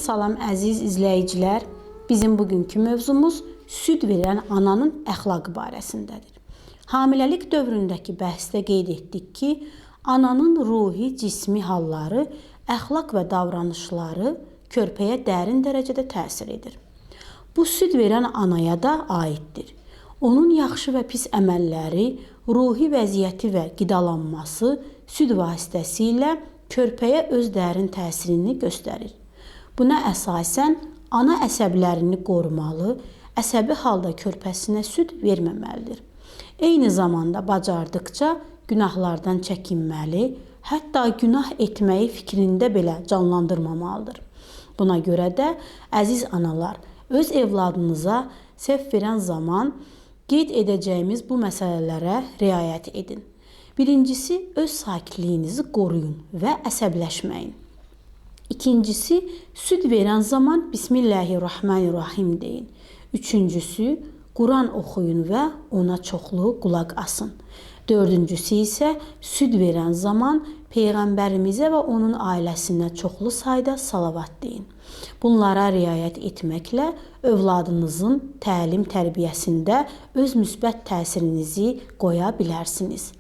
Salam əziz izləyicilər. Bizim bugünkü mövzumuz süd verən ananın əxlaqı barəsindədir. Hamiləlik dövründəki bəhsdə qeyd etdik ki, ananın ruhi, cismi halları, əxlaq və davranışları körpəyə dərin dərəcədə təsir edir. Bu süd verən anaya da aiddir. Onun yaxşı və pis əməlləri, ruhi vəziyyəti və qidalanması süd vasitəsilə körpəyə öz dərin təsirini göstərir. Buna əsasən ana əsəblərini qorumalı, əsəbi halda körpəsinə süd verməməlidir. Eyni zamanda bacardıqca günahlardan çəkinməli, hətta günah etməyi fikrində belə canlandırmamalıdır. Buna görə də əziz analar, öz evladınıza sevg verən zaman qeyd edəcəyimiz bu məsələlərə riayət edin. Birincisi, öz sakitliyinizi qoruyun və əsəbləşməyin. İkincisi, süd verən zaman Bismillahirrahmanirrahim deyin. Üçüncüsü, Quran oxuyun və ona çoxlu qulaq asın. Dördüncüsü isə süd verən zaman Peyğəmbərimizə və onun ailəsinə çoxlu sayda salavat deyin. Bunlara riayət etməklə övladınızın təlim tərbiyəsində öz müsbət təsirinizi qoya bilərsiniz.